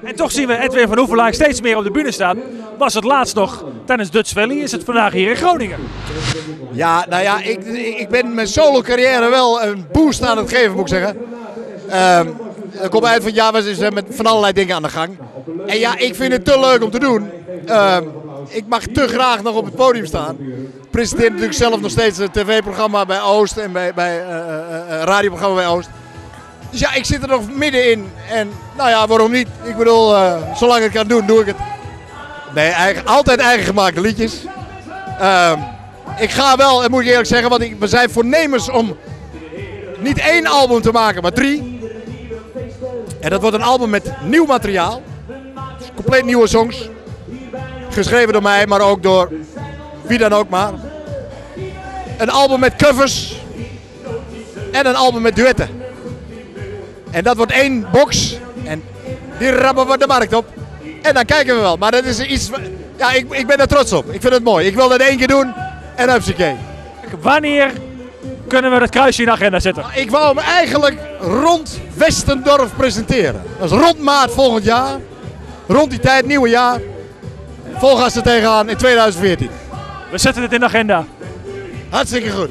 En toch zien we Edwin van Oefelaar steeds meer op de bühne staan. Was het laatst nog tijdens Dutch Valley, is het vandaag hier in Groningen. Ja, nou ja, ik ben mijn solo carrière wel een boost aan het geven, moet ik zeggen. Er komt uit van ja, we zijn met van allerlei dingen aan de gang. En ja, ik vind het te leuk om te doen. Ik mag te graag nog op het podium staan. Ik presenteer natuurlijk zelf nog steeds een tv-programma bij Oost en bij een radioprogramma bij Oost. Dus ja, ik zit er nog middenin. En nou ja, waarom niet? Ik bedoel, zolang ik het kan doen, doe ik het. Nee, altijd eigen gemaakte liedjes. Ik ga wel, en moet ik eerlijk zeggen, want we zijn voornemens om niet 1 album te maken, maar 3. En dat wordt een album met nieuw materiaal. Dus compleet nieuwe songs. Geschreven door mij, maar ook door wie dan ook maar. Een album met covers. En een album met duetten. En dat wordt 1 box. En die rammen we de markt op. En dan kijken we wel. Maar dat is iets... Ja, ik ben er trots op. Ik vind het mooi. Ik wil dat 1 keer doen. En hupsakee. Wanneer kunnen we het kruisje in de agenda zetten? Ik wou hem eigenlijk rond Westendorf presenteren. Dat is rond maart volgend jaar. Rond die tijd, nieuwe jaar. Vol gas er tegenaan in 2014. We zetten het in de agenda. Hartstikke goed.